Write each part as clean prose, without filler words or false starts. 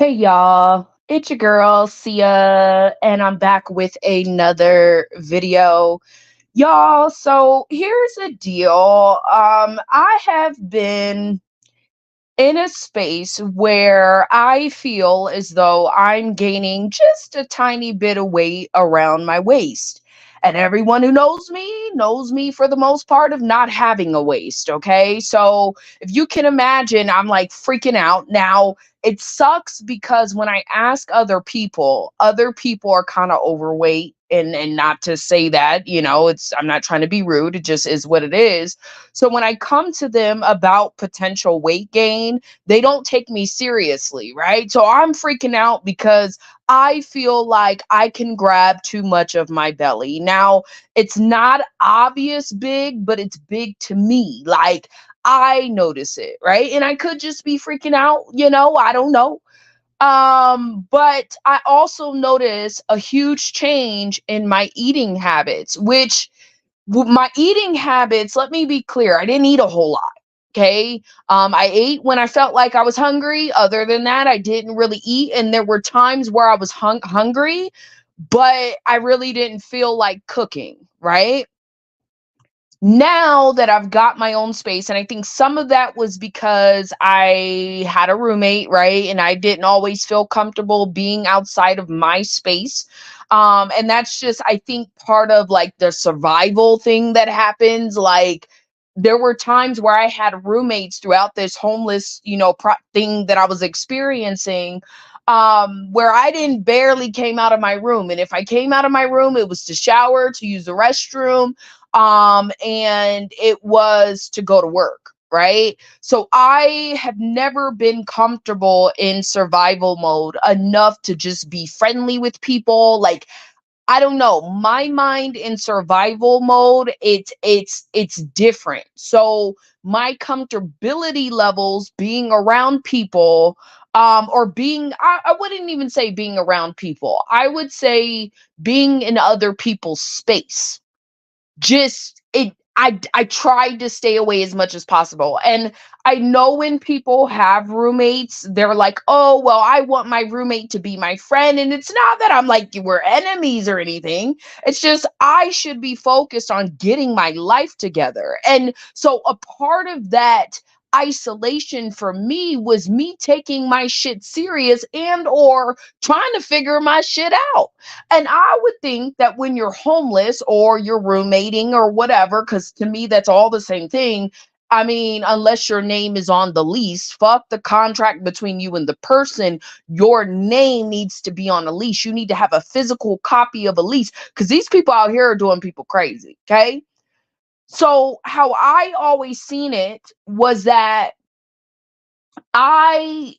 Hey y'all, it's your girl Sia, and I'm back with another video. Y'all, so here's the deal. I have been in a space where I feel as though I'm gaining just a tiny bit of weight around my waist. And everyone who knows me for the most part of not having a waist. Okay. So if you can imagine, I'm like freaking out. Now, it sucks because when I ask other people are kind of overweight. And not to say that, I'm not trying to be rude. It just is what it is. So when I come to them about potential weight gain, they don't take me seriously, right? So I'm freaking out because I feel like I can grab too much of my belly. Now, it's not obvious big, but it's big to me. Like I notice it, right? And I could just be freaking out, I don't know. But I also notice a huge change in my eating habits, which my eating habits, let me be clear, I didn't eat a whole lot. Okay. I ate when I felt like I was hungry. Other than that, I didn't really eat. And there were times where I was hungry, but I really didn't feel like cooking. Right now that I've got my own space, and I think some of that was because I had a roommate, right? And I didn't always feel comfortable being outside of my space. And that's just, I think, part of like the survival thing that happens. Like, there were times where I had roommates throughout this homeless, thing that I was experiencing, where I didn't barely came out of my room. And if I came out of my room, it was to shower, to use the restroom, and it was to go to work, right? So I have never been comfortable in survival mode enough to just be friendly with people. Like, I don't know, my mind in survival mode, it's different. So my comfortability levels being around people, or being, I wouldn't even say being around people, I would say being in other people's space, just it I tried to stay away as much as possible. And I know when people have roommates, they're like, "Oh, well, I want my roommate to be my friend." And it's not that I'm like we're enemies or anything. It's just I should be focused on getting my life together. And so a part of that isolation for me was me taking my shit serious and or trying to figure my shit out. And I would think that when you're homeless or you're roommating or whatever, because to me, that's all the same thing. I mean, unless your name is on the lease, fuck the contract between you and the person. Your name needs to be on a lease. You need to have a physical copy of a lease because these people out here are doing people crazy. Okay. So, how I always seen it was that I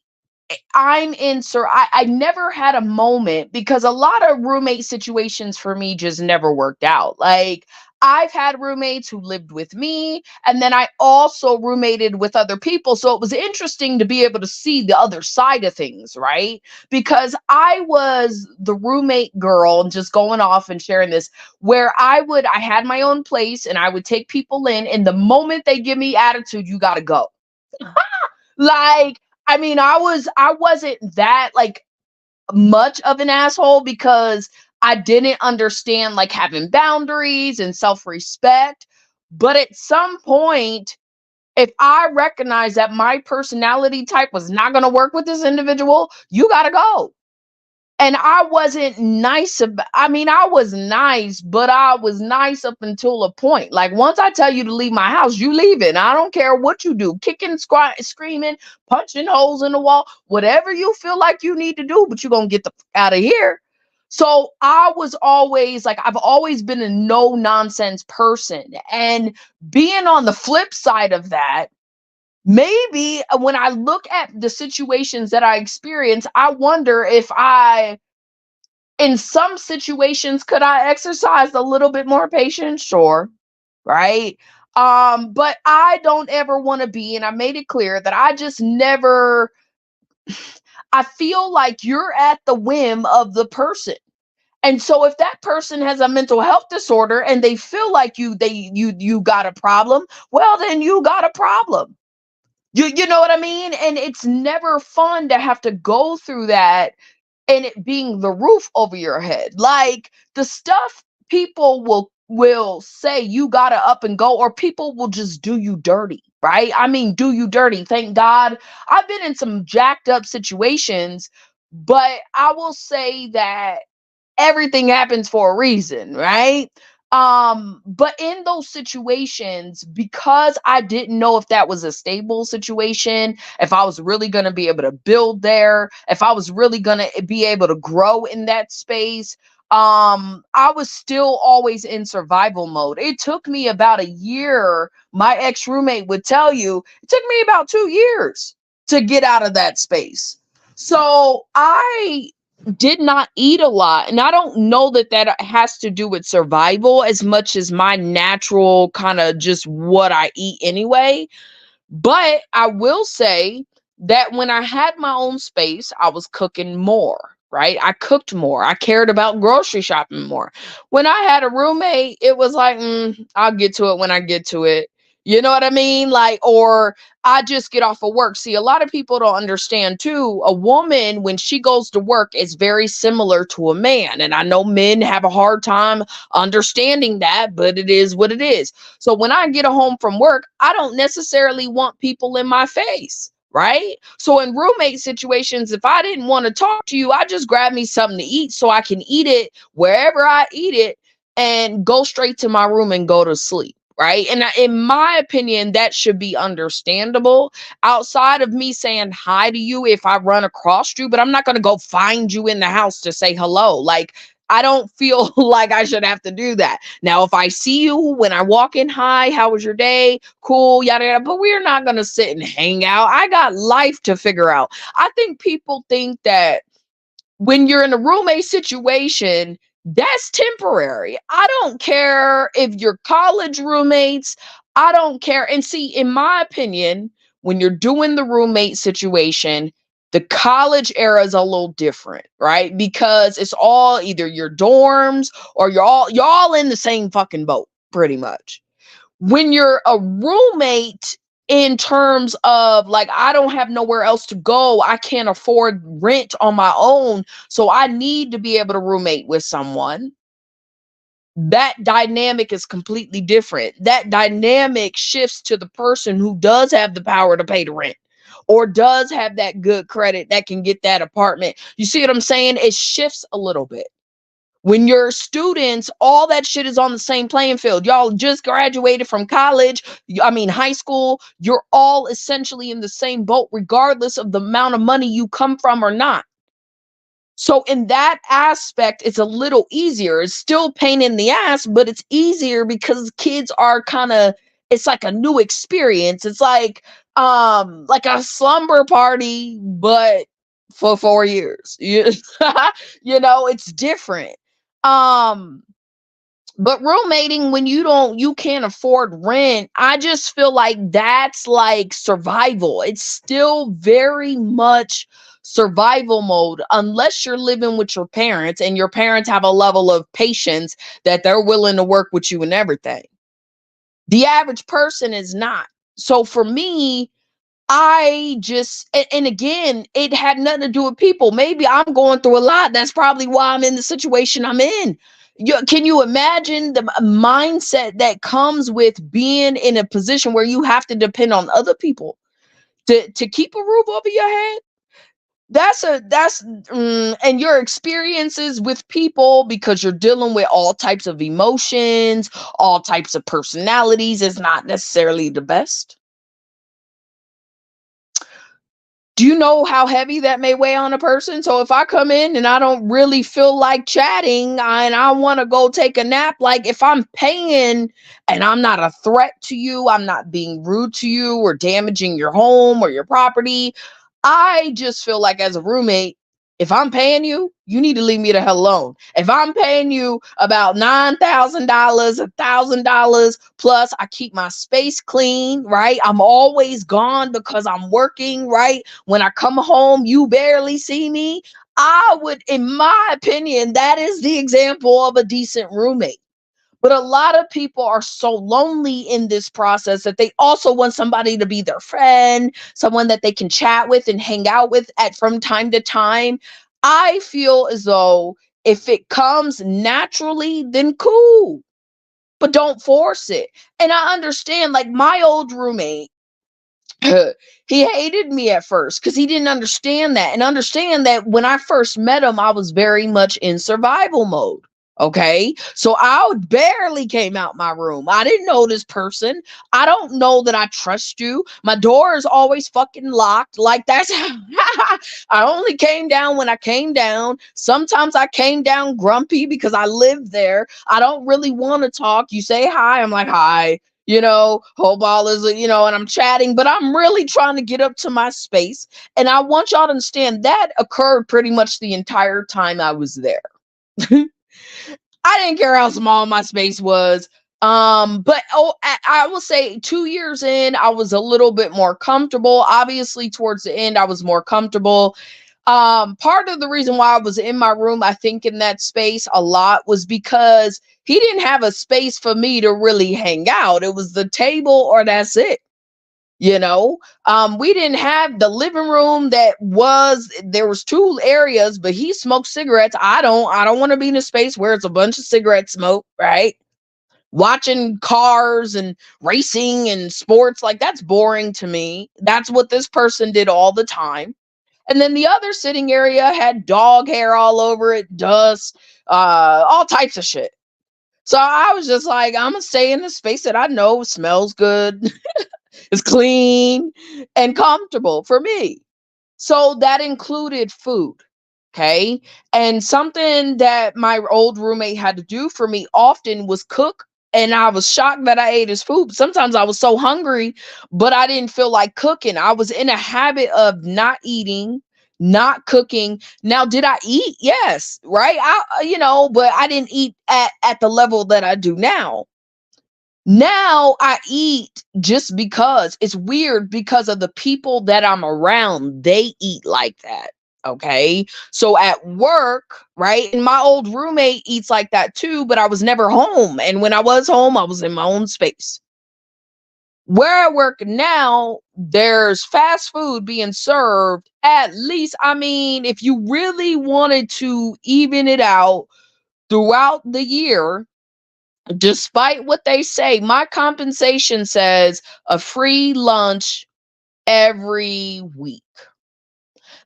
I'm in sir I never had a moment because a lot of roommate situations for me just never worked out. Like I've had roommates who lived with me, and then I also roommated with other people. So it was interesting to be able to see the other side of things, right? Because I was the roommate girl, and just going off and sharing this, where I had my own place and I would take people in, and the moment they give me attitude, you got to go. Like, I mean, I wasn't that like much of an asshole because I didn't understand like having boundaries and self-respect. But at some point, if I recognize that my personality type was not going to work with this individual, you got to go. And I wasn't nice about, I mean, I was nice, but I was nice up until a point. Like once I tell you to leave my house, you leave it. I don't care what you do, kicking, screaming, punching holes in the wall, whatever you feel like you need to do, but you're going to get the out of here. So I was always like, I've always been a no nonsense person. And being on the flip side of that, maybe when I look at the situations that I experience, I wonder if in some situations, could I exercise a little bit more patience? Sure, right? But I don't ever want to be, and I made it clear that I just never, I feel like you're at the whim of the person. And so if that person has a mental health disorder and they feel like you got a problem, well then you got a problem. You know what I mean? And it's never fun to have to go through that and it being the roof over your head. Like the stuff people will say you gotta up and go, or people will just do you dirty, right? I mean, do you dirty. Thank God. I've been in some jacked up situations, but I will say that everything happens for a reason, right? But in those situations, because I didn't know if that was a stable situation, if I was really going to be able to build there, if I was really going to be able to grow in that space, I was still always in survival mode. It took me about a year. My ex roommate would tell you it took me about 2 years to get out of that space. So I did not eat a lot. And I don't know that that has to do with survival as much as my natural kind of just what I eat anyway. But I will say that when I had my own space, I was cooking more, right? I cooked more. I cared about grocery shopping more. When I had a roommate, it was like, I'll get to it when I get to it. You know what I mean? Like, or I just get off of work. See, a lot of people don't understand too. A woman, when she goes to work, is very similar to a man. And I know men have a hard time understanding that, but it is what it is. So when I get home from work, I don't necessarily want people in my face. Right. So in roommate situations, if I didn't want to talk to you, I just grab me something to eat so I can eat it wherever I eat it and go straight to my room and go to sleep. Right. And in my opinion, that should be understandable outside of me saying hi to you if I run across you, but I'm not going to go find you in the house to say hello. Like, I don't feel like I should have to do that. Now, if I see you when I walk in, hi, how was your day? Cool, yada, yada. But we're not going to sit and hang out. I got life to figure out. I think people think that when you're in a roommate situation, that's temporary. I don't care if you're college roommates. I don't care. And see, in my opinion, when you're doing the roommate situation, the college era is a little different, right? Because it's all either your dorms or you're all in the same fucking boat, pretty much. When you're a roommate, in terms of like, I don't have nowhere else to go, I can't afford rent on my own, so I need to be able to roommate with someone. That dynamic is completely different. That dynamic shifts to the person who does have the power to pay the rent or does have that good credit that can get that apartment. You see what I'm saying? It shifts a little bit. When you're students, all that shit is on the same playing field. Y'all just graduated from college, I mean, high school. You're all essentially in the same boat, regardless of the amount of money you come from or not. So, in that aspect, it's a little easier. It's still pain in the ass, but it's easier because kids are kind of, it's like a new experience. It's like a slumber party, but for 4 years. You know, it's different. Um, but roommating when you can't afford rent, I just feel like that's like survival. It's still very much survival mode unless you're living with your parents and your parents have a level of patience that they're willing to work with you and everything. The average person is not. So for me, I just and again, it had nothing to do with people. Maybe I'm going through a lot. That's probably why I'm in the situation I'm in. Can you imagine the mindset that comes with being in a position where you have to depend on other people to keep a roof over your head? And your experiences with people, because you're dealing with all types of emotions, all types of personalities, is not necessarily the best. Do you know how heavy that may weigh on a person? So if I come in and I don't really feel like chatting and I want to go take a nap, like if I'm paying and I'm not a threat to you, I'm not being rude to you or damaging your home or your property, I just feel like as a roommate, if I'm paying you, you need to leave me the hell alone. If I'm paying you about $9,000, $1,000 plus, I keep my space clean, right? I'm always gone because I'm working, right? When I come home, you barely see me. I would, in my opinion, that is the example of a decent roommate. But a lot of people are so lonely in this process that they also want somebody to be their friend, someone that they can chat with and hang out with at from time to time. I feel as though if it comes naturally, then cool, but don't force it. And I understand, like my old roommate, he hated me at first because he didn't understand that. And understand that when I first met him, I was very much in survival mode. Okay. So I barely came out my room. I didn't know this person. I don't know that I trust you. My door is always fucking locked. Like that's I only came down when I came down. Sometimes I came down grumpy because I lived there. I don't really want to talk. You say hi. I'm like, hi. Hope all is, and I'm chatting, but I'm really trying to get up to my space. And I want y'all to understand that occurred pretty much the entire time I was there. I didn't care how small my space was. But I will say 2 years in, I was a little bit more comfortable. Obviously, towards the end, I was more comfortable. Part of the reason why I was in my room, I think, in that space a lot was because he didn't have a space for me to really hang out. It was the table or that's it. We didn't have the living room. There was two areas, but he smoked cigarettes. I don't want to be in a space where it's a bunch of cigarette smoke, right? Watching cars and racing and sports, like that's boring to me. That's what this person did all the time. And then the other sitting area had dog hair all over it, dust, all types of shit. So I was just like, I'm gonna stay in the space that I know smells good, is clean, and comfortable for me. So that included food. Okay. And something that my old roommate had to do for me often was cook. And I was shocked that I ate his food. Sometimes I was so hungry, but I didn't feel like cooking. I was in a habit of not eating, not cooking. Now, did I eat? Yes, right? But I didn't eat at the level that I do now. Now I eat just because it's weird because of the people that I'm around. They eat like that. Okay. So at work, right? And my old roommate eats like that too, but I was never home. And when I was home, I was in my own space. Where I work now, there's fast food being served at least. I mean, if you really wanted to even it out throughout the year, despite what they say, my compensation says a free lunch every week.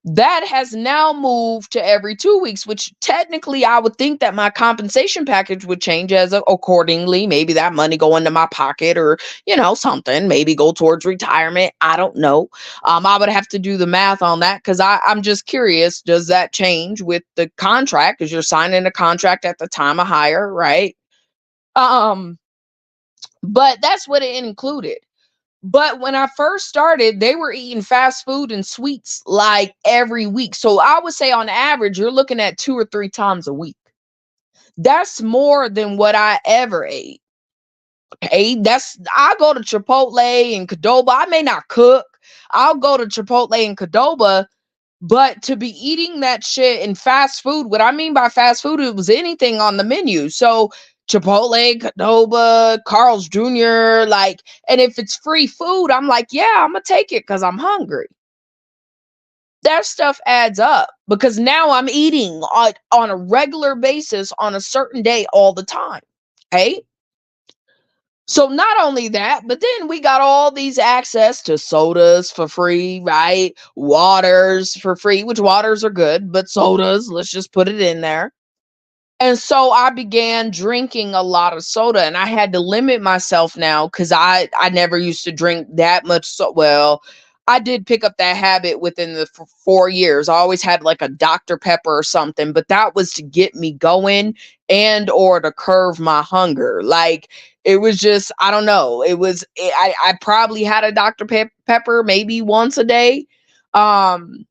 That has now moved to every 2 weeks, which technically I would think that my compensation package would change accordingly. Maybe that money go into my pocket or, something, maybe go towards retirement. I don't know. I would have to do the math on that because I'm just curious. Does that change with the contract? Because you're signing a contract at the time of hire, right? Um, but that's what it included. But when I first started, they were eating fast food and sweets like every week. So I would say on average, you're looking at 2 or 3 times a week. That's more than what I ever ate. Okay. I go to Chipotle and Qdoba. I may not cook. I'll go to Chipotle and Qdoba, but to be eating that shit in fast food, what I mean by fast food, it was anything on the menu. So Chipotle, Qdoba, Carl's Jr., like, and if it's free food, I'm like, yeah, I'm gonna take it because I'm hungry. That stuff adds up because now I'm eating on a regular basis on a certain day all the time. Okay. So not only that, but then we got all these access to sodas for free, right? Waters for free, which waters are good, but sodas, let's just put it in there. And so I began drinking a lot of soda and I had to limit myself now because I never used to drink that much. Well, I did pick up that habit within the 4 years. I always had like a Dr. Pepper or something, but that was to get me going and or to curve my hunger. Like it was just, I don't know. I probably had a Dr. Pepper maybe once a day. On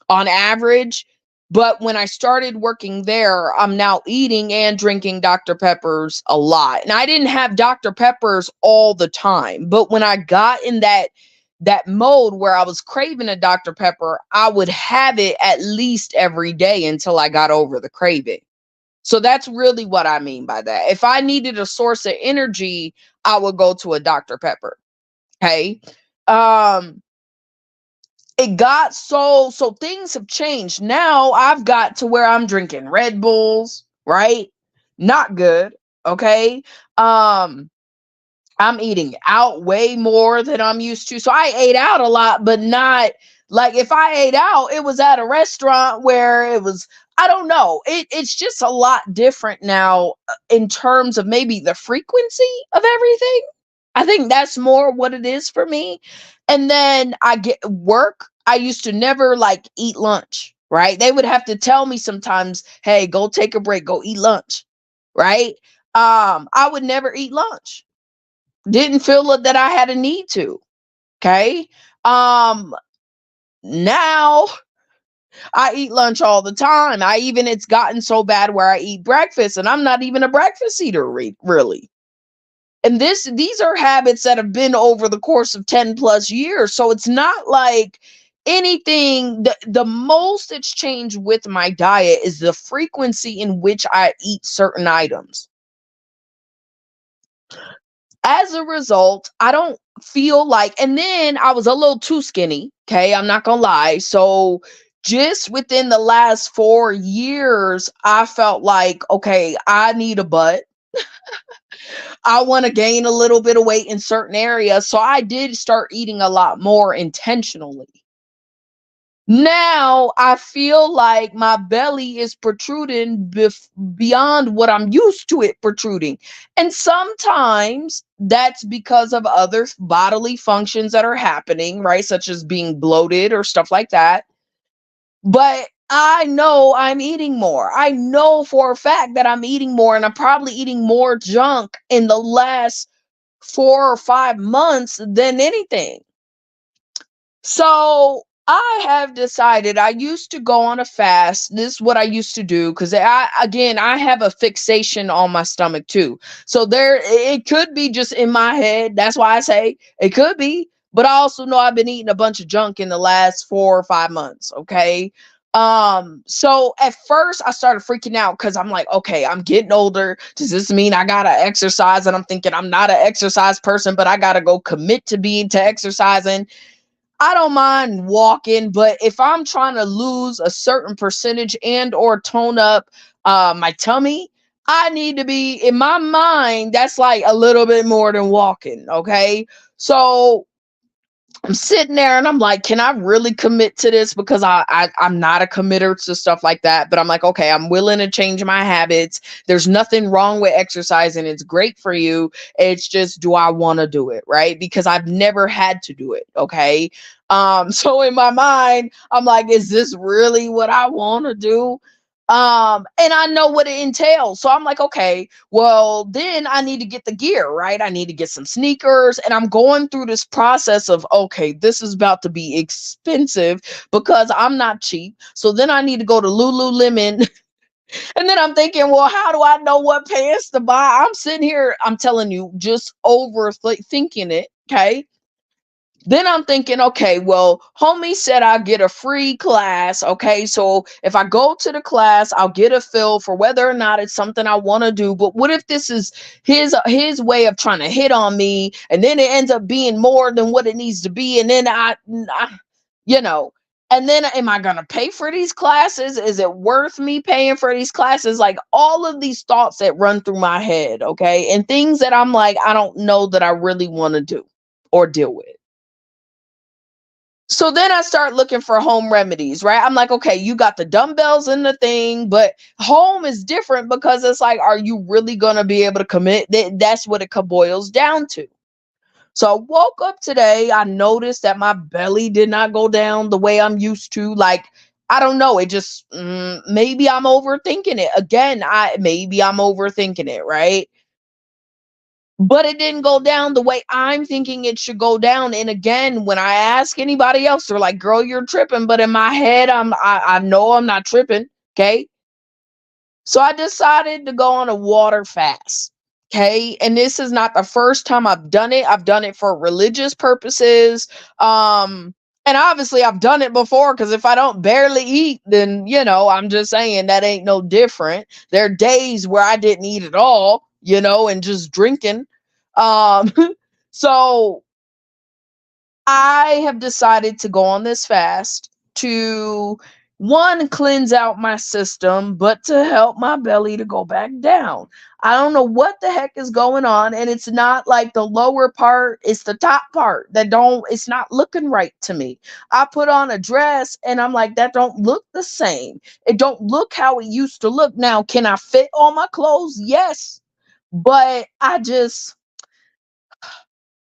average. But when I started working there, I'm now eating and drinking Dr. Peppers a lot. And I didn't have Dr. Peppers all the time. But when I got in that mode where I was craving a Dr. Pepper, I would have it at least every day until I got over the craving. So that's really what I mean by that. If I needed a source of energy, I would go to a Dr. Pepper. Okay. Um, it got so things have changed. Now I've got to where I'm drinking Red Bulls, right? Not good. Okay. Um, I'm eating out way more than I'm used to. So I ate out a lot, but not like if I ate out, it was at a restaurant where it was, I don't know. It's just a lot different now in terms of maybe the frequency of everything. I think that's more what it is for me. And then I get work. I used to never like eat lunch, right? They would have to tell me sometimes, hey, go take a break, go eat lunch, right? I would never eat lunch, didn't feel that I had a need to. Okay. Um, Now I eat lunch all the time. I even, it's gotten so bad where I eat breakfast and I'm not even a breakfast eater really. And these are habits that have been over the course of 10 plus years. So it's not like anything. The most it's changed with my diet is the frequency in which I eat certain items. As a result, I don't feel like, and then I was a little too skinny. Okay. I'm not going to lie. So just within the last 4 years, I felt like, okay, I need a butt. I want to gain a little bit of weight in certain areas. So I did start eating a lot more intentionally. Now I feel like my belly is protruding beyond what I'm used to it protruding. And sometimes that's because of other bodily functions that are happening, right? Such as being bloated or stuff like that. But I know I'm eating more. I know for a fact that I'm eating more, and I'm probably eating more junk in the last 4 or 5 months than anything. So I have decided, I used to go on a fast. This is what I used to do because I have a fixation on my stomach too. So there, it could be just in my head. That's why I say it could be. But I also know I've been eating a bunch of junk in the last 4 or 5 months. Okay. So at first I started freaking out because I'm like, okay, I'm getting older. Does this mean I gotta exercise? And I'm thinking I'm not an exercise person, but I gotta go commit to being to exercising. I don't mind walking, but if I'm trying to lose a certain percentage and or tone up my tummy, I need to be, in my mind, that's like a little bit more than walking. Okay. So I'm sitting there and I'm like, can I really commit to this? Because I'm not a committer to stuff like that. But I'm like, okay, I'm willing to change my habits. There's nothing wrong with exercising. It's great for you. It's just, do I want to do it? Right? Because I've never had to do it. Okay. So in my mind, I'm like, is this really what I want to do? And I know what it entails. So I'm like, okay, well, then I need to get the gear, right? I need to get some sneakers. And I'm going through this process of, okay, this is about to be expensive because I'm not cheap. So then I need to go to Lululemon. And then I'm thinking, well, how do I know what pants to buy? I'm sitting here, I'm telling you, just overthinking it. Okay. Then I'm thinking, okay, well, homie said I'll get a free class. Okay, so if I go to the class, I'll get a feel for whether or not it's something I want to do. But what if this is his way of trying to hit on me, and then it ends up being more than what it needs to be, and then I you know, and then am I gonna pay for these classes? Is it worth me paying for these classes? Like all of these thoughts that run through my head, okay, and things that I'm like, I don't know that I really want to do or deal with. So then I start looking for home remedies, right? I'm like, okay, you got the dumbbells and the thing, but home is different because it's like, are you really going to be able to commit? That's what it boils down to. So I woke up today. I noticed that my belly did not go down the way I'm used to. Like, I don't know. It just, maybe I'm overthinking it. Again, maybe I'm overthinking it, right? But it didn't go down the way I'm thinking it should go down. And again, when I ask anybody else, they're like, "Girl, you're tripping." But in my head, I know I'm not tripping. Okay, so I decided to go on a water fast. Okay, and this is not the first time I've done it. I've done it for religious purposes. Um, And obviously I've done it before, because if I don't barely eat, then I'm just saying that ain't no different. There are days where I didn't eat at all, and just drinking. Um so I have decided to go on this fast to, one, cleanse out my system, but to help my belly to go back down. I don't know what the heck is going on, and it's not like the lower part, it's the top part that it's not looking right to me. I put on a dress and I'm like, that don't look the same. It don't look how it used to look. Now, can I fit all my clothes? Yes. But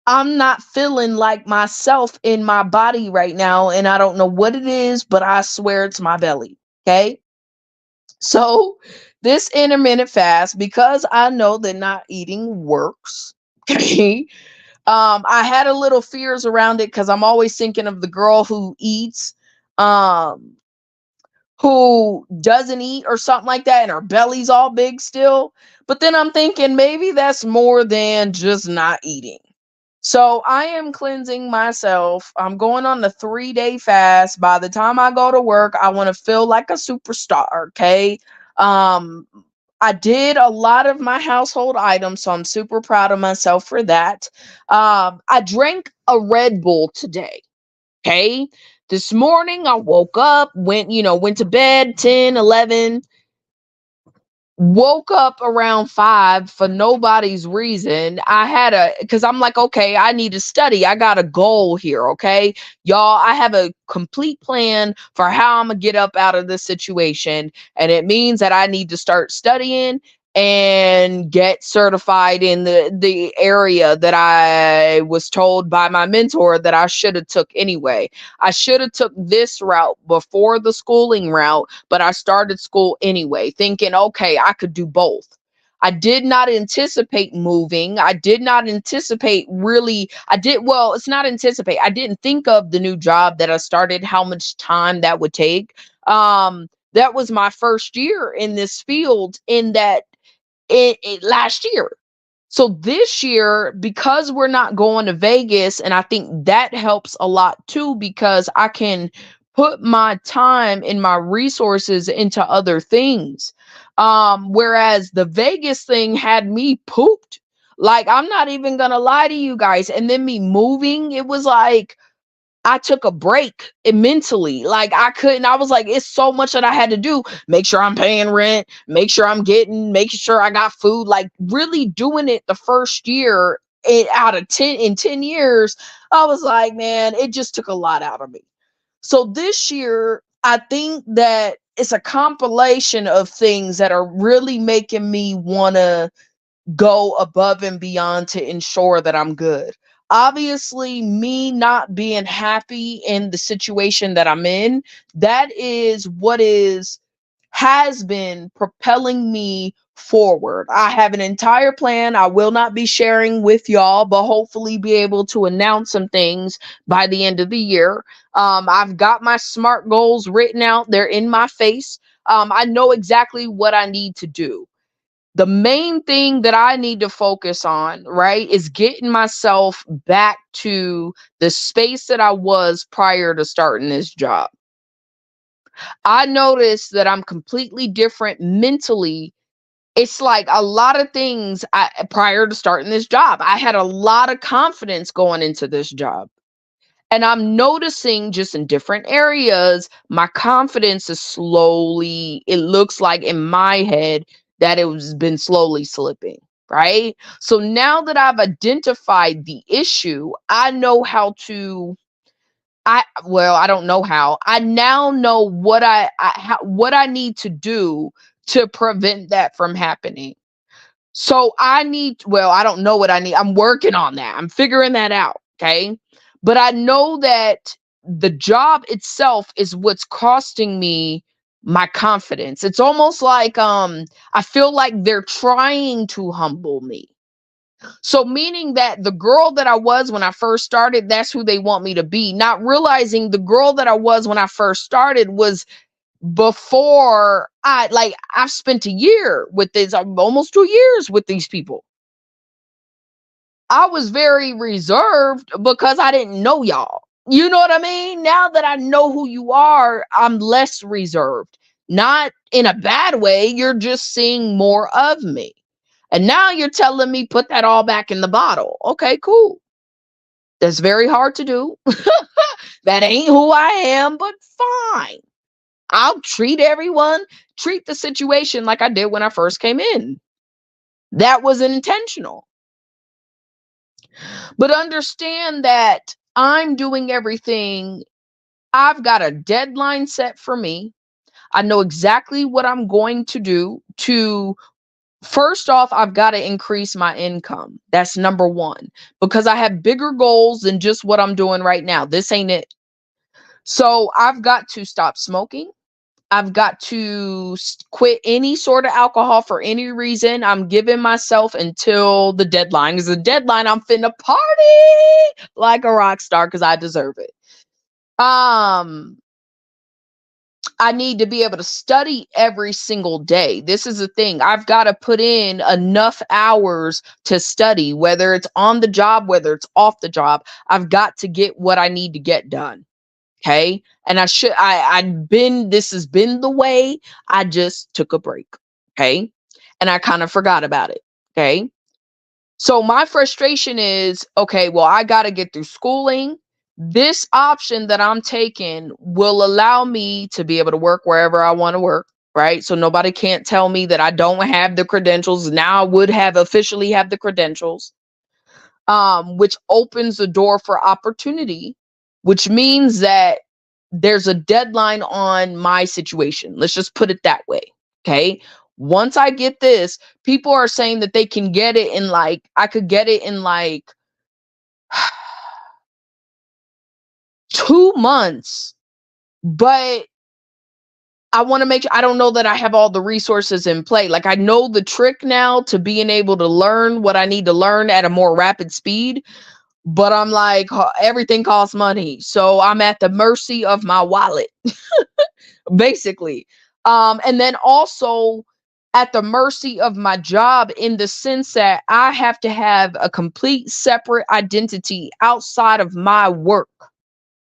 I'm not feeling like myself in my body right now, and I don't know what it is, but I swear it's my belly. Okay. So, this intermittent fast, because I know that not eating works. Okay. I had a little fears around it because I'm always thinking of the girl who eats, um, who doesn't eat or something like that, and her belly's all big still. But then I'm thinking maybe that's more than just not eating. So I am cleansing myself. I'm going on the 3-day fast. By the time I go to work, I want to feel like a superstar. Okay. Um, I did a lot of my household items, so I'm super proud of myself for that. I drank a Red Bull today. Okay. This morning I woke up, went to bed 10, 11. Woke up around 5 for nobody's reason. Because I'm like, okay, I need to study. I got a goal here, okay? Y'all, I have a complete plan for how I'm gonna get up out of this situation. And it means that I need to start studying and get certified in the area that I was told by my mentor that I should have took anyway. I should have took this route before the schooling route, but I started school anyway, thinking, okay, I could do both. I did not anticipate moving. I did not anticipate really. Well, it's not anticipate. I didn't think of the new job that I started, how much time that would take. That was my first year in this field, in that last year. So this year, because we're not going to Vegas, and I think that helps a lot too, because I can put my time and my resources into other things. Whereas the Vegas thing had me pooped. Like, I'm not even gonna lie to you guys. And then me moving, it was like I took a break mentally. Like, I couldn't, I was like, it's so much that I had to do. Make sure I'm paying rent, making sure I got food, like really doing it the first year out of 10 years. I was like, man, it just took a lot out of me. So this year, I think that it's a compilation of things that are really making me want to go above and beyond to ensure that I'm good. Obviously, me not being happy in the situation that I'm in, that is what has been propelling me forward. I have an entire plan I will not be sharing with y'all, but hopefully be able to announce some things by the end of the year. I've got my SMART goals written out, they're in my face. I know exactly what I need to do. The main thing that I need to focus on, right, is getting myself back to the space that I was prior to starting this job. I noticed that I'm completely different mentally. It's like a lot of things prior to starting this job, I had a lot of confidence going into this job. And I'm noticing just in different areas, my confidence is slowly, it looks like in my head that it was been slowly slipping. Right. So now that I've identified the issue, I know how to, I don't know how. I now know what I need to do to prevent that from happening. So I don't know what I need. I'm working on that. I'm figuring that out. Okay. But I know that the job itself is what's costing me my confidence. It's almost like I feel like they're trying to humble me. So meaning that the girl that I was when I first started, that's who they want me to be. Not realizing the girl that I was when I first started was before I've spent a year with this, almost 2 years with these people. I was very reserved because I didn't know y'all. You know what I mean? Now that I know who you are, I'm less reserved. Not in a bad way. You're just seeing more of me. And now you're telling me put that all back in the bottle. Okay, cool. That's very hard to do. That ain't who I am, but fine. I'll treat the situation like I did when I first came in. That was intentional. But understand that I'm doing everything. I've got a deadline set for me. I know exactly what I'm going to do to first off, I've got to increase my income. That's number one, because I have bigger goals than just what I'm doing right now. This ain't it. So I've got to stop smoking. I've got to quit any sort of alcohol for any reason. I'm giving myself until the deadline. Because the deadline, I'm finna party like a rock star because I deserve it. Um, I need to be able to study every single day. This is the thing. I've got to put in enough hours to study, whether it's on the job, whether it's off the job. I've got to get what I need to get done. Okay. And this has been the way. I just took a break. Okay. And I kind of forgot about it. Okay. So my frustration is, okay, well, I got to get through schooling. This option that I'm taking will allow me to be able to work wherever I want to work, right? So nobody can't tell me that I don't have the credentials. Now I would have officially have the credentials, which opens the door for opportunity, which means that there's a deadline on my situation. Let's just put it that way. Okay. Once I get this, people are saying that they can get it in like, I could get it in like 2 months, but I want to make sure I don't know that I have all the resources in play. Like I know the trick now to being able to learn what I need to learn at a more rapid speed, but I'm like, everything costs money. So I'm at the mercy of my wallet, basically. And then also at the mercy of my job in the sense that I have to have a complete separate identity outside of my work.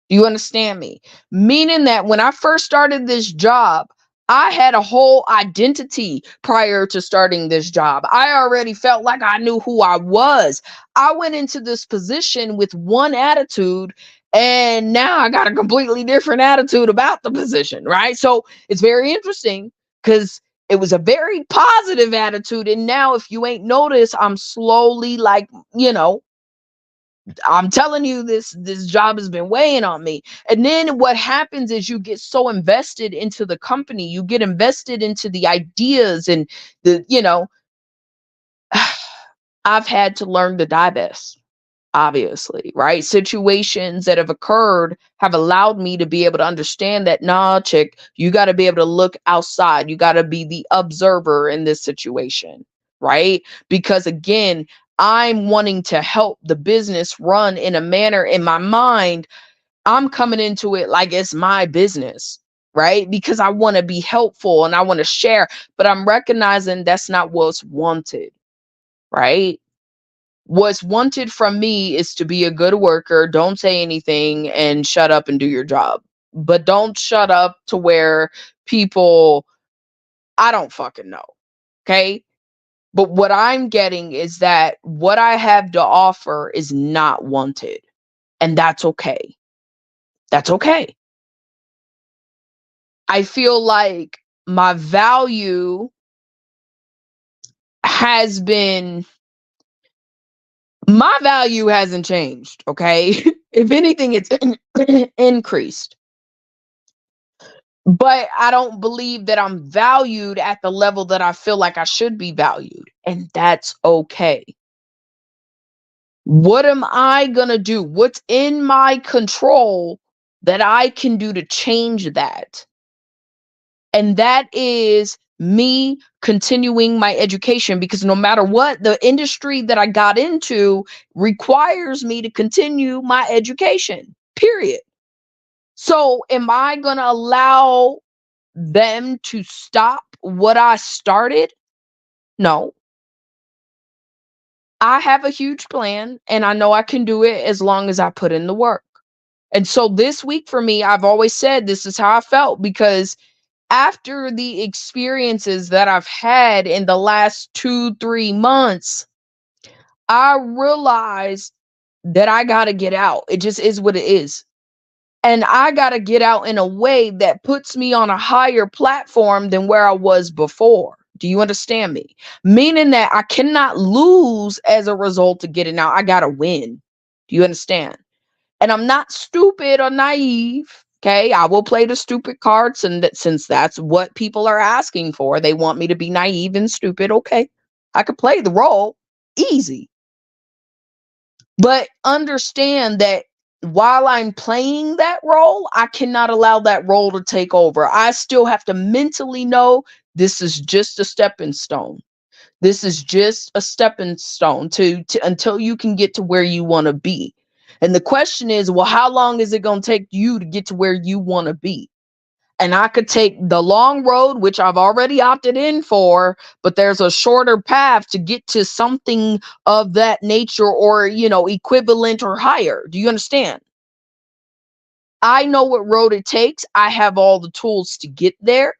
Do you understand me? Meaning that when I first started this job, I had a whole identity prior to starting this job. I already felt like I knew who I was. I went into this position with one attitude, and now I got a completely different attitude about the position, right? So it's very interesting because it was a very positive attitude. And now, if you ain't noticed, I'm slowly like, I'm telling you, this job has been weighing on me. And then what happens is you get so invested into the company, you get invested into the ideas and I've had to learn to divest, obviously, right? Situations that have occurred have allowed me to be able to understand that, nah, chick, you got to be able to look outside. You got to be the observer in this situation, right? Because again, I'm wanting to help the business run in a manner in my mind. I'm coming into it like it's my business, right? Because I want to be helpful and I want to share, but I'm recognizing that's not what's wanted, right? What's wanted from me is to be a good worker, don't say anything, and shut up and do your job. But don't shut up to where people, I don't fucking know. Okay. But what I'm getting is that what I have to offer is not wanted. And that's okay. That's okay. I feel like my value has been, my value hasn't changed. Okay. If anything, it's increased. But I don't believe that I'm valued at the level that I feel like I should be valued. And that's okay. What am I going to do? What's in my control that I can do to change that? And that is me continuing my education, because no matter what, the industry that I got into requires me to continue my education, period. So, am I going to allow them to stop what I started? No. I have a huge plan and I know I can do it as long as I put in the work. And so this week for me, I've always said this is how I felt, because after the experiences that I've had in the last 2, 3 months, I realized that I got to get out. It just is what it is. And I got to get out in a way that puts me on a higher platform than where I was before. Do you understand me? Meaning that I cannot lose as a result of getting out. I got to win. Do you understand? And I'm not stupid or naive. Okay. I will play the stupid cards. And since that's what people are asking for, they want me to be naive and stupid. Okay. I could play the role easy. But understand that while I'm playing that role, I cannot allow that role to take over. I still have to mentally know this is just a stepping stone. This is just a stepping stone to until you can get to where you want to be. And the question is, well, how long is it going to take you to get to where you want to be? And I could take the long road, which I've already opted in for, but there's a shorter path to get to something of that nature, or, equivalent or higher. Do you understand? I know what road it takes. I have all the tools to get there.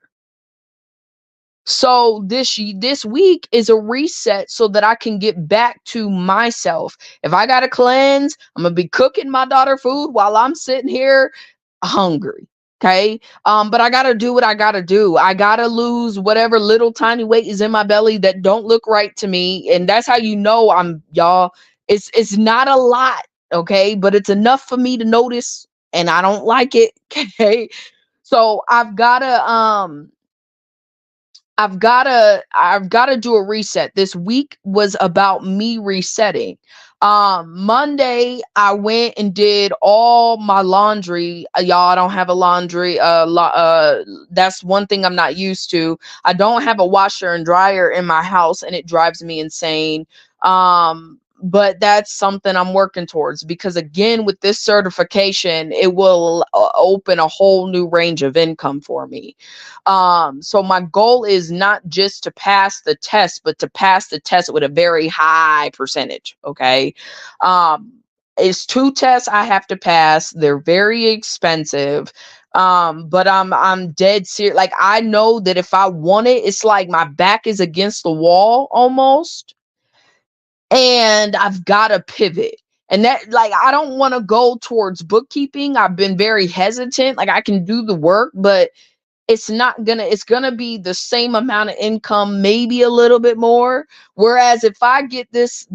So this week is a reset so that I can get back to myself. If I got to cleanse, I'm going to be cooking my daughter food while I'm sitting here hungry. Okay. But I got to do what I got to do. I got to lose whatever little tiny weight is in my belly that don't look right to me. And that's how you know y'all, it's not a lot. Okay. But it's enough for me to notice, and I don't like it. Okay. So I've got to do a reset. This week was about me resetting. Monday I went and did all my laundry. Y'all, I don't have a laundry that's one thing I'm not used to. I don't have a washer and dryer in my house, and it drives me insane. But that's something I'm working towards, because again, with this certification, it will open a whole new range of income for me. So my goal is not just to pass the test, but to pass the test with a very high percentage. Okay. Um, it's 2 tests I have to pass. They're very expensive. But I'm dead serious. Like, I know that if I want it, it's like my back is against the wall almost, and I've got to pivot. And that, like, I don't want to go towards bookkeeping. I've been very hesitant. Like, I can do the work, but it's gonna be the same amount of income, maybe a little bit more. Whereas if I get this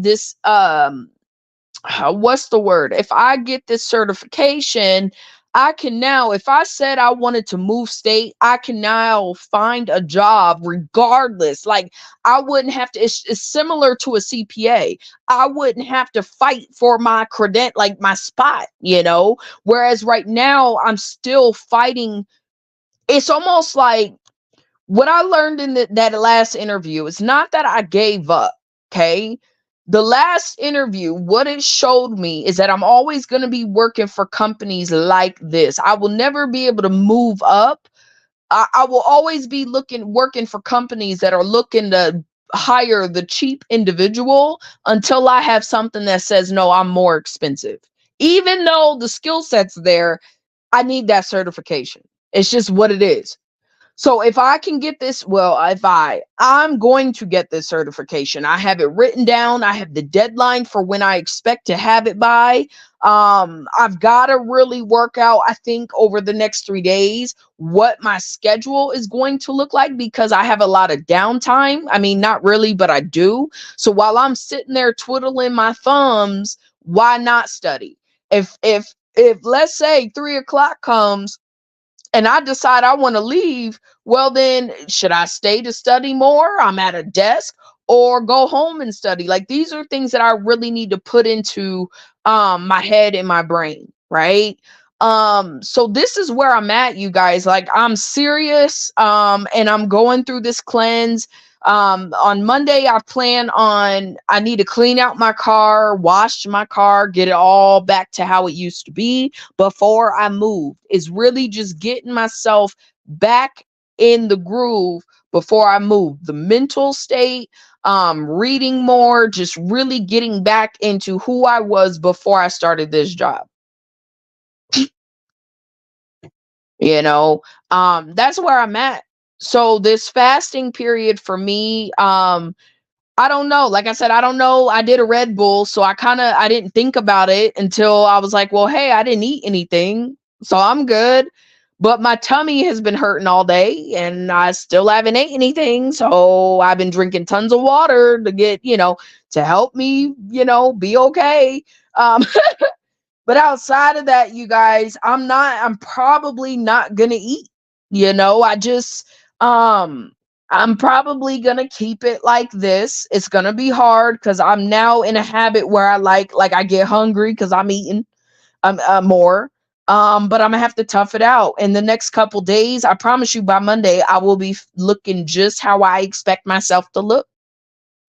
what's the word, if I get this certification, I can now, if I said I wanted to move state, I can now find a job regardless. Like, I wouldn't have to, it's similar to a CPA. I wouldn't have to fight for my like my spot. Whereas right now I'm still fighting. It's almost like what I learned in that last interview. It's not that I gave up. Okay. The last interview, what it showed me is that I'm always going to be working for companies like this. I will never be able to move up. I will always be working for companies that are looking to hire the cheap individual until I have something that says, no, I'm more expensive. Even though the skill set's there, I need that certification. It's just what it is. So if I can get this, well, I'm going to get this certification. I have it written down. I have the deadline for when I expect to have it by. I've got to really work out, I think, over the next 3 days, what my schedule is going to look like, because I have a lot of downtime. I mean, not really, but I do. So while I'm sitting there twiddling my thumbs, why not study? If let's say 3 o'clock comes and I decide I want to leave, well, then should I stay to study more? I'm at a desk, or go home and study. Like, these are things that I really need to put into my head and my brain, right? So this is where I'm at, you guys. Like, I'm serious, and I'm going through this cleanse. On Monday, I need to clean out my car, wash my car, get it all back to how it used to be before I moved. Is really just getting myself back in the groove before I move. The mental state, reading more, just really getting back into who I was before I started this job. you know. That's where I'm at. So this fasting period for me, I don't know. Like I said, I don't know. I did a Red Bull, so I didn't think about it until I was like, well, hey, I didn't eat anything, so I'm good. But my tummy has been hurting all day and I still haven't ate anything. So I've been drinking tons of water to to help me, be okay. Um, but outside of that, you guys, I'm probably not gonna eat. I just I'm probably gonna keep it like this. It's gonna be hard because I'm now in a habit where I like I get hungry because I'm eating more. But I'm gonna have to tough it out. In the next couple days, I promise you by Monday, I will be looking just how I expect myself to look.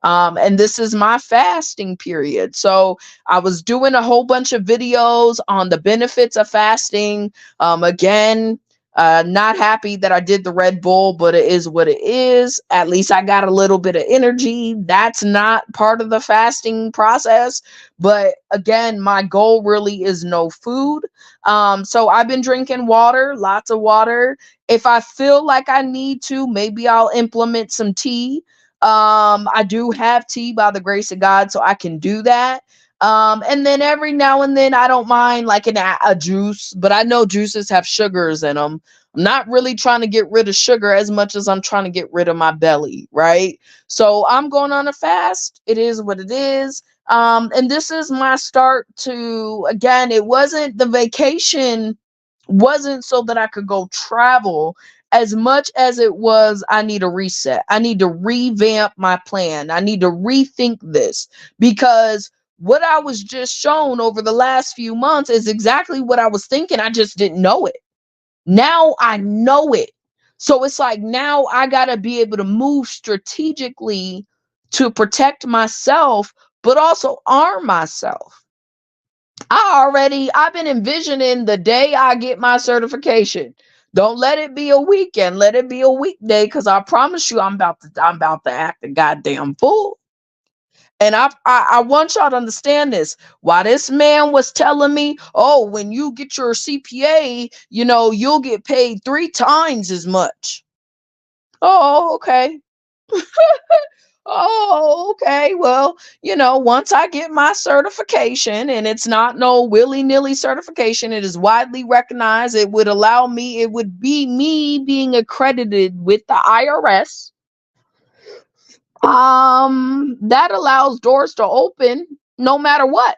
And this is my fasting period. So I was doing a whole bunch of videos on the benefits of fasting. Again, not happy that I did the Red Bull, but it is what it is. At least I got a little bit of energy. That's not part of the fasting process. But again, my goal really is no food. So I've been drinking water, lots of water. If I feel like I need to, maybe I'll implement some tea. I do have tea by the grace of God, so I can do that. And then every now and then I don't mind like a juice, but I know juices have sugars in them. I'm not really trying to get rid of sugar as much as I'm trying to get rid of my belly, right? So I'm going on a fast. It is what it is. And this is my start to, again, it wasn't the vacation, wasn't so that I could go travel as much as it was. I need a reset. I need to revamp my plan. I need to rethink this because what I was just shown over the last few months is exactly what I was thinking. I just didn't know it. Now I know it. So it's like now I got to be able to move strategically to protect myself, but also arm myself. I've been envisioning the day I get my certification. Don't let it be a weekend. Let it be a weekday, because I promise you, I'm about to act a goddamn fool. And I want y'all to understand this. Why this man was telling me, oh, when you get your CPA, you'll get paid 3 times as much. Oh, okay. Oh, okay. Well, once I get my certification, and it's not no willy-nilly certification, it is widely recognized. It would be me being accredited with the IRS. That allows doors to open no matter what.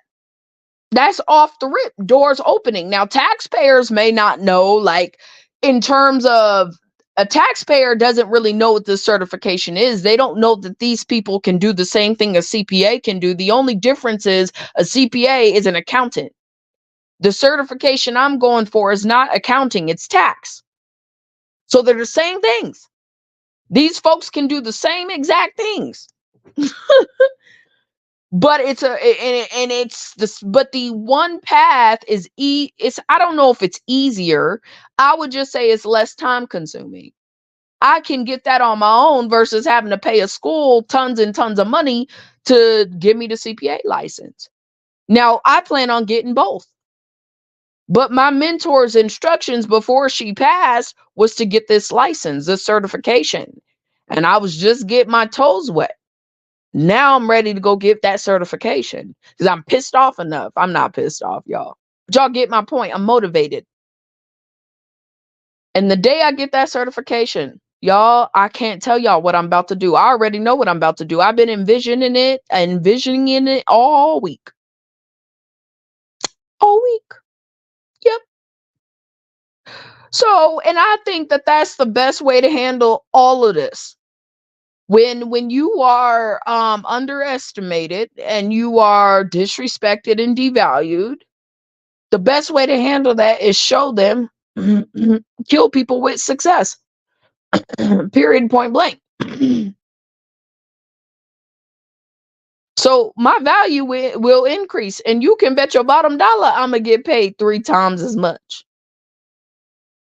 That's off the rip, doors opening. Now, taxpayers may not know, like, in terms of a taxpayer doesn't really know what this certification is. They don't know that these people can do the same thing a CPA can do. The only difference is a CPA is an accountant. The certification I'm going for is not accounting, it's tax. So they're the same things. These folks can do the same exact things. But it's this, but the one path is it's, I don't know if it's easier. I would just say it's less time consuming. I can get that on my own versus having to pay a school tons and tons of money to give me the CPA license. Now, I plan on getting both. But my mentor's instructions before she passed was to get this license, this certification. And I was just getting my toes wet. Now I'm ready to go get that certification because I'm pissed off enough. I'm not pissed off, y'all. But y'all get my point. I'm motivated. And the day I get that certification, y'all, I can't tell y'all what I'm about to do. I already know what I'm about to do. I've been envisioning it all week. All week. Yep. So, and I think that that's the best way to handle all of this. When you are underestimated and you are disrespected and devalued, the best way to handle that is show them, kill people with success. Period, point blank. So my value will increase, and you can bet your bottom dollar I'm gonna get paid 3 times as much.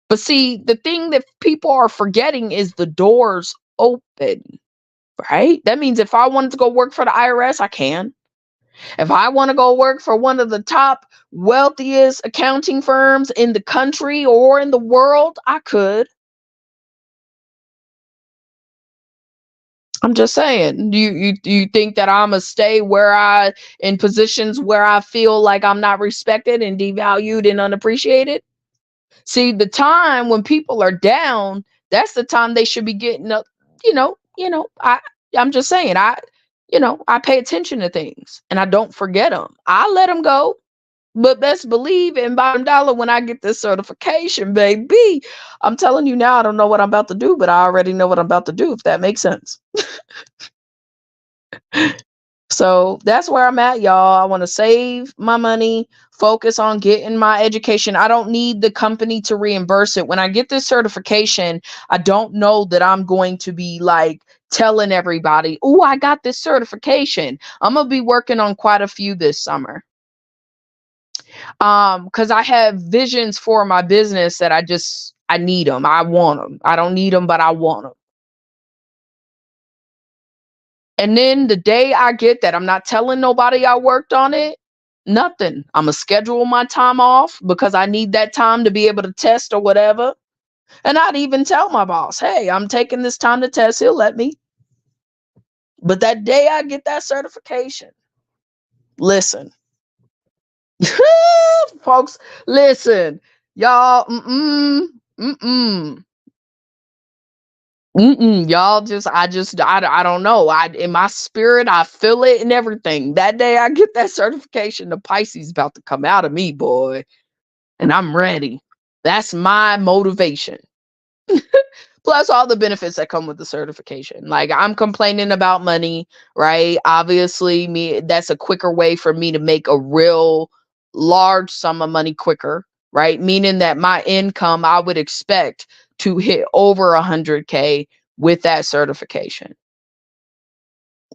But see, the thing that people are forgetting is the doors open, right? That means if I wanted to go work for the IRS, I can. If I want to go work for one of the top wealthiest accounting firms in the country or in the world, I could. I'm just saying. Do you think that I'ma stay where I in positions where I feel like I'm not respected and devalued and unappreciated? See, the time when people are down, that's the time they should be getting up. I'm just saying. I pay attention to things and I don't forget them. I let them go. But best believe in bottom dollar when I get this certification, baby. I'm telling you now, I don't know what I'm about to do, but I already know what I'm about to do, if that makes sense. So that's where I'm at, y'all. I want to save my money, focus on getting my education. I don't need the company to reimburse it. When I get this certification, I don't know that I'm going to be like telling everybody, oh, I got this certification. I'm going to be working on quite a few this summer. Because I have visions for my business that I need them. I want them. I don't need them, but I want them. And then the day I get that, I'm not telling nobody I worked on it, nothing. I'm going to schedule my time off because I need that time to be able to test or whatever. And I'd even tell my boss, hey, I'm taking this time to test. He'll let me. But that day I get that certification, listen, folks, listen, y'all, y'all I don't know. In my spirit, I feel it and everything. That day I get that certification, the Pisces about to come out of me, boy. And I'm ready. That's my motivation. Plus all the benefits that come with the certification. Like I'm complaining about money, right? Obviously, that's a quicker way for me to make a real large sum of money quicker, right? Meaning that my income I would expect to hit over 100K with that certification.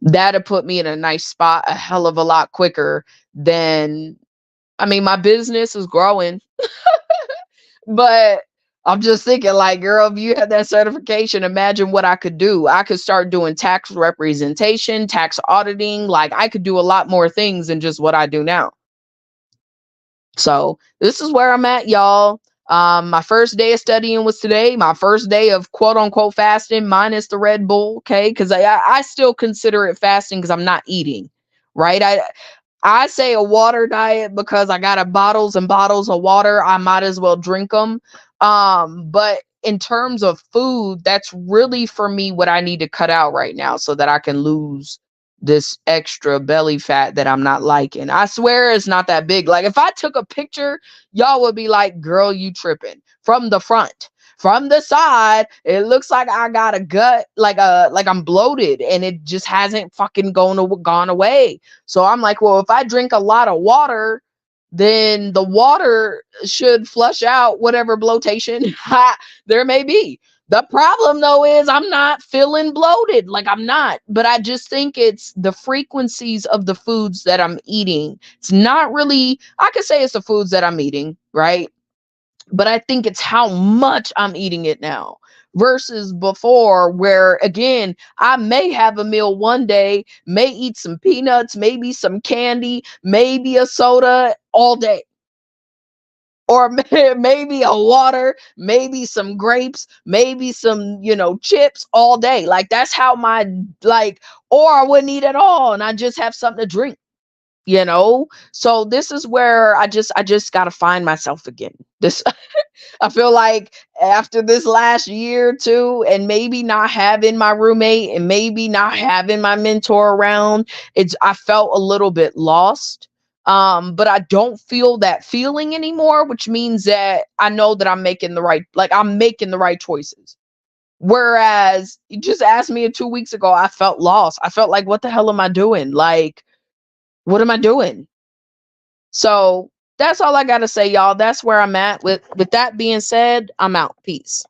That'll put me in a nice spot a hell of a lot quicker than, I mean, my business is growing. But I'm just thinking, like, girl, if you had that certification, imagine what I could do. I could start doing tax representation, tax auditing. Like, I could do a lot more things than just what I do now. So this is where I'm at, y'all. My first day of studying was today. My first day of quote unquote fasting, minus the Red Bull. Okay, because I still consider it fasting because I'm not eating. Right. I say a water diet because I got bottles and bottles of water. I might as well drink them. But in terms of food, that's really for me what I need to cut out right now so that I can lose this extra belly fat that I'm not liking. I swear it's not that big. Like if I took a picture, y'all would be like, girl, you tripping. From the front. From the side, it looks like I got a gut, like I'm bloated, and it just hasn't fucking gone away. So I'm like, well, if I drink a lot of water, then the water should flush out whatever bloatation there may be. The problem though is I'm not feeling bloated. Like I'm not, but I just think it's the frequencies of the foods that I'm eating. It's not really, I could say it's the foods that I'm eating, right? But I think it's how much I'm eating it now versus before, where again, I may have a meal one day, may eat some peanuts, maybe some candy, maybe a soda all day. Or maybe a water, maybe some grapes, maybe some, chips all day. Like that's how or I wouldn't eat at all and I just have something to drink. So this is where I just got to find myself again. This I feel like after this last year or two, and maybe not having my roommate and maybe not having my mentor around, I felt a little bit lost. But I don't feel that feeling anymore, which means that I know that I'm making the right choices. Whereas you just asked me 2 weeks ago, I felt lost. I felt like, what the hell am I doing? Like, what am I doing? So that's all I gotta say, y'all. That's where I'm at. With that being said, I'm out. Peace.